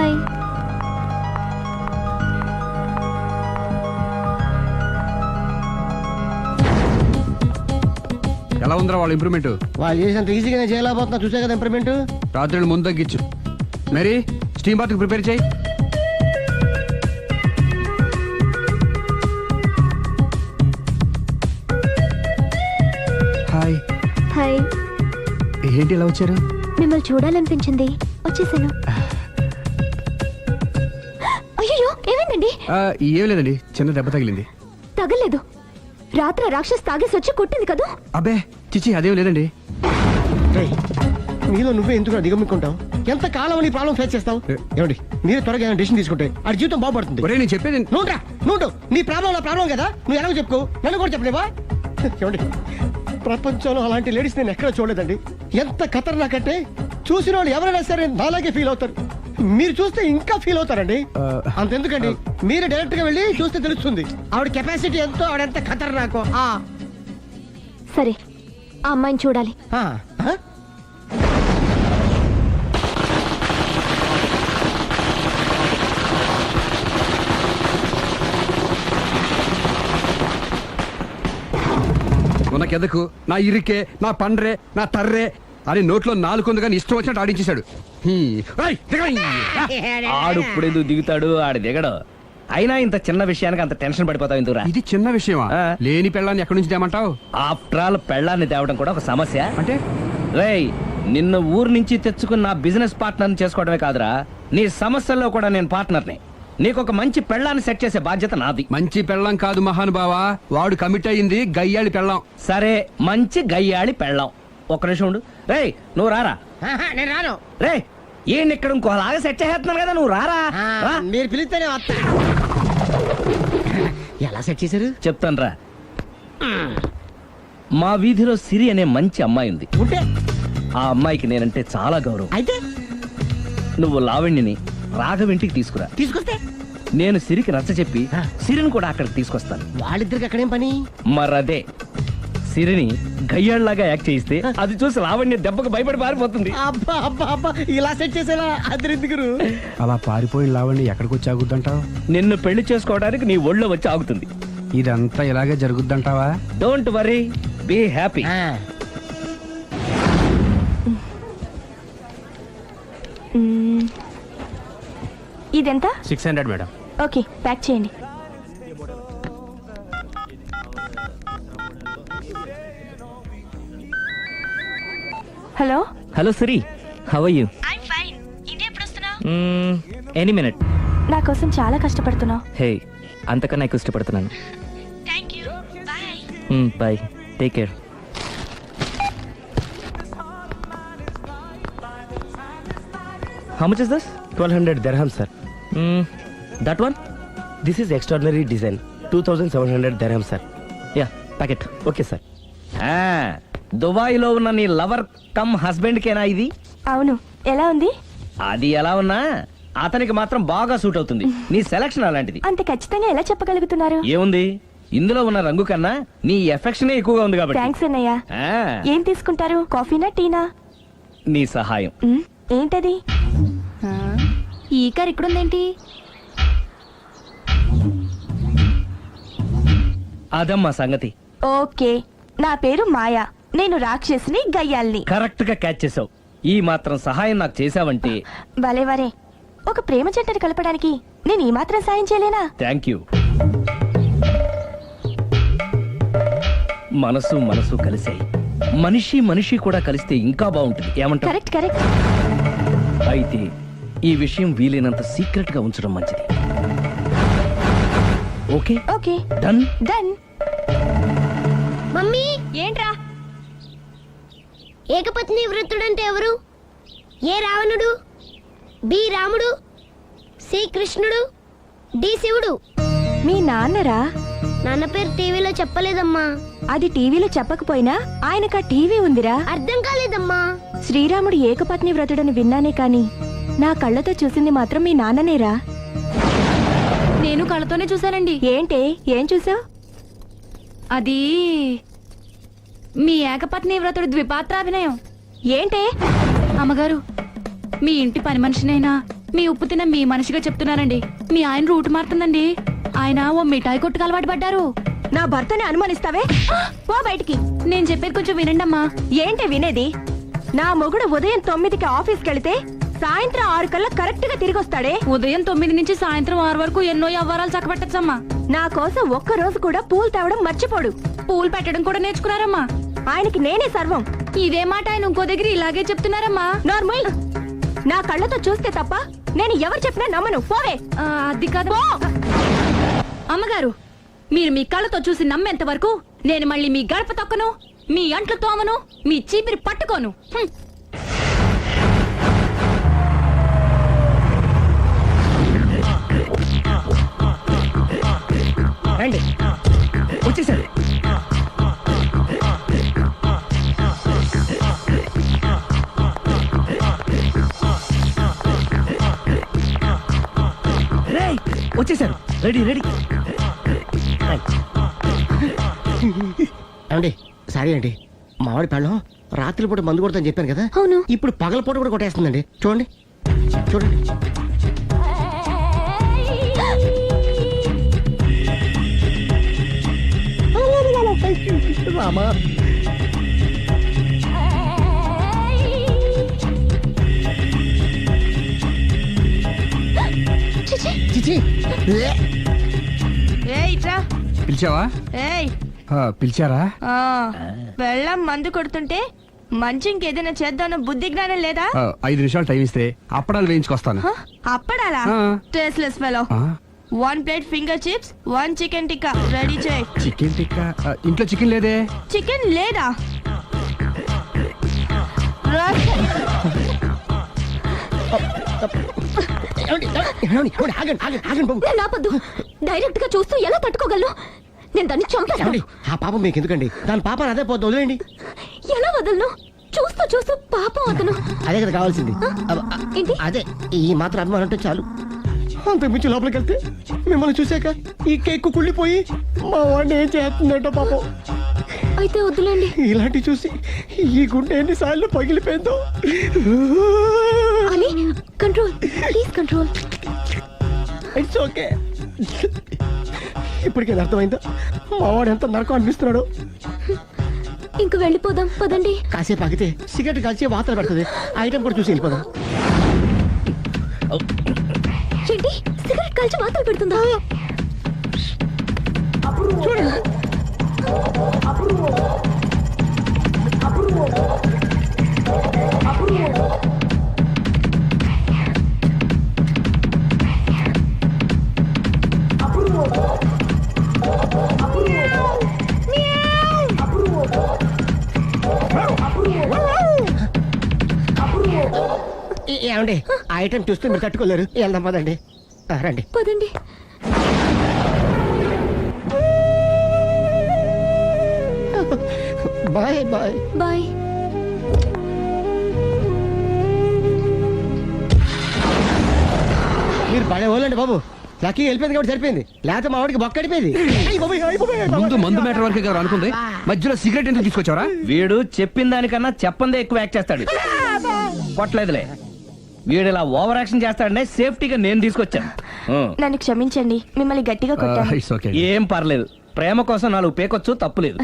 Hi. ఎలా ఉందిరా వాళ్ళ ఇంప్రూవ్మెంట్? వాళ్ళు చేసినంత ఈజీగా చేయలేకపోతున్నా, చూసే కదా ఇంప్రూవ్మెంట్. రాత్రి ముందు తగ్గించు. మరి స్టీమ్ బాత్ ప్రిపేర్ చేయి. హాయ్. హాయ్. ఏంటి ఇలా వచ్చారు? మిమ్మల్ని చూడాలనిపించింది, వచ్చేసాను. అయ్యో, ఏమైందండి? ఏం లేదండి, చిన్న దెబ్బ తగిలింది. తగలేదు. రాత్రి రాక్షస్ తాగేసి వచ్చి కొట్టింది కదా? అబ్బే చిచి, అదేం లేదండి. నీలో నువ్వే ఎందుకు దిగమ్ముకుంటావు? ఎంత కాలం నీ ప్రాబ్లం ఫేస్ చేస్తావు? ఏమండి, మీరే త్వరగా ఏమైనా డెసిషన్ తీసుకుంటే ఆ జీవితం బాగుపడుతుంది. ఒరే నేను చెప్పేది నువ్వు నీ ప్రాబ్లం నా ప్రాబ్లం కదా, నువ్వు ఎలాగో చెప్పుకో, నన్ను కూడా చెప్పలేవా? ఏమండి, ప్రపంచంలో అలాంటి లేడీస్ నేను ఎక్కడ చూడలేదండి. ఎంత ఖతర్నాకంటే చూసిన వాళ్ళు ఎవరైనా సరే నాలాగే ఫీల్ అవుతారు. మీరు చూస్తే ఇంకా ఫీల్ అవుతారండి. అంతెందుకండి, మీరు డైరెక్ట్ గా వెళ్ళి చూస్తే తెలుస్తుంది ఆవిడ కెపాసిటీ ఎంతో, ఆవిడ ఎంత ఖతర్నాకో. సరే, ఆ అమ్మాయిని చూడాలి. ఉనకెదకు నా ఇరికే, నా పండ్రే, నా తర్రే అని నోట్లో నాలుగు కానీ ఇష్టం వచ్చినట్టు ఆడించేశాడు. ఆడు ఇప్పుడు ఎందుకు దిగుతాడు? ఆడు దిగడు. అయినా ఇంత చిన్న విషయానికి అంత టెన్షన్ పడిపోతావు ఎందుకురా? ఇది చిన్న విషయమా? లేని పెళ్ళాన్ని ఎక్కడి నుంచి తేమంటావు? ఆఫ్టర్ ఆల్ పెళ్ళాన్ని తేవడం కూడా ఒక సమస్య అంటే. రేయ్, నిన్ను ఊరు నుంచి తెచ్చుకున్న నా బిజినెస్ పార్ట్నర్ని చేసుకోవడమే కాదురా, నీ సమస్యల్లో కూడా నేను పార్ట్నర్ని. నీకు ఒక మంచి పెళ్ళాన్ని సెట్ చేసే బాధ్యత నాది. మంచి పెళ్ళం కాదు మహానుభావా, వాడు కమిట్ అయ్యింది గయ్యాళి పెళ్ళం. సరే, మంచి గయ్యాళి పెళ్ళాం. ఒక్క నిమిషం ఉండు. రేయ్, నువ్వు రారా. నేను రాను. రే, ఈయన ఇక్కడ ఇంకోలాగా సెట్ చేస్తున్నాను కదా, నువ్వు రారా. మీరు పిలిస్తేనే వస్తా. ఎలా సెట్ చేశారు చెప్తాను రా. మా వీధిలో సిరి అనే మంచి అమ్మాయి ఉంది. ఉంటే ఆ అమ్మాయికి నేనంటే చాలా గౌరవం. అయితే నువ్వు లావణ్యని రాఘవింటికి తీసుకురా. తీసుకొస్తే నేను సిరికి నచ్చ చెప్పి సిరిని కూడా అక్కడికి తీసుకొస్తాను. వాళ్ళిద్దరికి అక్కడేం పని? మరదే, సిరిని గయ్యాళ్ళలాగా యాక్ట్ చేయిస్తే అది చూసి లావణ్య దెబ్బకు భయపడి పారిపోతుంది. అబ్బా అబ్బా అబ్బా, ఇలా సెట్ చేసేలా అద్దరెందుకు? అలా పారిపోయిన లావండి ఎక్కడికి వచ్చి ఆగుద్దంటావు? నిన్ను పెళ్లి చేసుకోవడానికి నీ ఒళ్ళో వచ్చి ఆగుతుంది. ఇదంతా ఇలాగే జరుగుద్దంటావా? Don't worry, be happy. ఇదెంత? 600 మేడం. ఓకే, ప్యాక్ చేయండి. Hello. Hello Siri, how are you? I'm fine. India ఎప్పుడు వస్తున్నావు? Any minute. నా కోసం చాలా కష్టపడుతున్నావు. హే, అంతకన్నా ఎక్కువ ఇష్టపడుతున్నాను. Thank you. Bye. Bye, take care. How much is this? 1200 dirhams, sir. That one? This is extraordinary design. 2700 dirhams, sir. Yeah, pack it. Okay, sir. దుబాయ్లో ఉన్న నీ లవర్ కమ్ హస్బెండ్ కేనా ఇది? అవును. ఎలా ఉంది? అది ఎలా ఉన్నా అతనికి మాత్రం బాగా సూట్ అవుతుంది. నీ సెలక్షన్ అలాంటిది. అంత ఖచ్చితంగా ఎలా చెప్పగలుగుతున్నారు? ఏముంది, ఇందులో ఉన్న రంగు కన్నా నీ ఎఫెక్షనే ఎక్కువగా ఉంది కాబట్టి. థాంక్స్ అన్నయ్య. ఏం తీసుకుంటారు, కాఫీనా టీనా? నీ సహాయం. ఏంటది? ఈ కార్ ఇక్కడుందేంటి? అదమ్మా సంగతి. ఓకే, నా పేరు మాయా. నేను రాక్షసిని, గయ్యాల్ని. కరెక్ట్ గా క్యాచ్ చేసావు. ఈ మాత్రం సహాయం నాకు చేసావంటే. భలే వరే. ఒక ప్రేమ జంటని కలపడానికి నేను ఈ మాత్రం సాయం చేయలేనా? Thank you. మనసు మనసు కలిసాయి, మనిషి మనిషి కూడా కలిస్తే ఇంకా బాగుంటుంది. ఏమంటావు? Correct correct. అయితే ఈ విషయం వీలైనంత సీక్రెట్ గా ఉంచడం మంచిది. Okay okay, done done. Mummy, ఏంట్రా? ఏకపత్ని వృత్తుడంటే ఎవరు? ఏ రావణుడు, బి రాముడు, సి కృష్ణుడు, డి శివుడు. మీ నాన్నరా? నాన్న పేరు టీవీలో చెప్పలేదమ్మా. అది టీవీలో చెప్పకపోయినా ఆయనకా టీవీ ఉందిరా. అర్థం కాలేదమ్మా. శ్రీరాముడు ఏకపత్ని వ్రతుడని విన్నానే కాని నా కళ్ళతో చూసింది మాత్రం మీ నాన్ననేరా. నేను కళ్ళతోనే చూశానండి. ఏంటే, ఏం చూసావు? అది మీ ఏకపత్ని వ్రతుడు ద్విపాత్రాభినయం. ఏంటే? అమ్మగారు, మీ ఇంటి పని మనిషినైనా మీ ఉప్పు తిన్న మీ మనిషిగా చెప్తున్నానండి. మీ ఆయన రూట్ మారుతుందండి. ఆయన ఓ మిఠాయి కొట్టుకు అలవాటు పడ్డారు. నా భర్తని అనుమానిస్తావే? పో బయటికి. నేను చెప్పేది కొంచెం వినండి అమ్మా. ఏంటి వినేది? నా మొగుడు ఉదయం 9కి ఆఫీస్కి వెళితే సాయంత్రం 6 కల్లా కరెక్ట్ గా తిరిగి వస్తాడే. ఉదయం 9 నుంచి సాయంత్రం 6 వరకు ఎన్నో వ్యవహారాలు చక్కబెట్టచ్చమ్మా. నా కోసం ఒక్క రోజు కూడా పూలు తేవడం మర్చిపోడు. పూలు పెట్టడం కూడా నేర్చుకున్నారమ్మా. ఆయనకి నేనే సర్వం. ఇదే మాట ఆయన ఇంకో దగ్గర ఇలాగే చెప్తున్నారమ్మా. నార్మల్. నా కళ్ళతో చూస్తే తప్ప నేను ఎవరు చెప్పినా నమ్మను. పోవే. అది కాదు అమ్మగారు. మీరు మీ కళ్ళతో చూసి నమ్మేంత వరకు నేను మళ్ళీ మీ గడప తొక్కను, మీ అంట్లు తోమను, మీ చీపిరి పట్టుకోను. హ్మ్. రండి. వచ్చేసాడు. రేయ్, వచ్చేసారు. Ready ready. ఏమండి సారీ అండి, మామిడి పళ్ళం రాత్రిపూట మందు కొడతాను చెప్పాను కదా. అవును. ఇప్పుడు పగలపూట కూడా కొట్టేస్తుందండి. చూడండి చూడండి. రామా. చిచి. పిలిచావా? పిలిచారా? వెళ్ళం మందు కొడుతుంటే మంచి ఇంకేదైనా చేద్దామన్న బుద్ధి జ్ఞానం లేదా? 5 నిమిషాలు టైం ఇస్తే అప్పడాలు వేయించుకొస్తాను. అప్పడాలా? ఆ. Tasteless fellow. 1 plate finger chips, 1 chicken tikka ready చేయి. చికెన్ టిక్కా? ఇంట్లో చికెన్ లేదే. చికెన్ లేదా? నేను ఆపొద్దు. డైరెక్ట్ గా చూస్తూ ఎలా తట్టుకోగలను? నేను దాన్ని చంపేస్తాను. ఆ పాపం మీకు ఎందుకండి? దాని పాప అదే పోతుంది, వదిలేండి. ఎలా వదలను? చూస్తూ చూస్తూ పాపం అతను. అదే కదా కావాల్సింది. ఏంటి? అదే ఈ మాత్రం అభిమానం అంటే చాలు. అంతకు మించి లోపలికి వెళ్తే మిమ్మల్ని చూసాక ఈ కేక్ కుళ్ళిపోయి మా వాడిని ఏం చేస్తుందంటో పాపం. అయితే వద్దులేండి. ఇలాంటి చూసి ఈ గుండె ఎన్నిసార్లు పగిలిపోయిందో. అని control, please control. It's okay. ఇప్పటికే అర్థమైందా మా వాడు ఎంత నరకం అనిపిస్తున్నాడు? ఇంక వెళ్ళిపోదాం పదండి. కాసేపు ఆగితే సిగరెట్ కాల్చి వాతలు పడుతుంది. ఐటమ్ కూడా చూసి వెళ్ళిపోదాం. ఏంటి? సిగరెట్ కాల్చి వాతలు పెడుతుందా? చూడండి. ఏమండి ఆ ఐటమ్ చూస్తే మీరు తట్టుకోలేరు. వెళ్దాం పదండి. రండి పదండి. Bye bye bye. మీరు పడే వాళ్ళండి బాబు. లక్కీ వెళ్ళిపోయింది కాబట్టి సరిపోయింది, లేకపోతే మా వాడికి బొక్క అడిపోయింది. ముందు మందు మ్యాటర్ వరకే కదా అనుకుంది, మధ్యలో సిగరెట్ ఎందుకు తీసుకొచ్చావరా? వీడు చెప్పిన దానికన్నా చెప్పందే ఎక్కువ యాక్ట్ చేస్తాడు. కొట్టలేదులే. వీడు ఇలా ఓవర్ యాక్షన్ చేస్తాడనే సేఫ్టీగా నేను తీసుకొచ్చాను. నన్ను క్షమించండి, మిమ్మల్ని గట్టిగా కొట్టాను. It's okay. ఏం పర్లేదు. ప్రేమ కోసం 4 పేకొచ్చు, తప్పులేదు.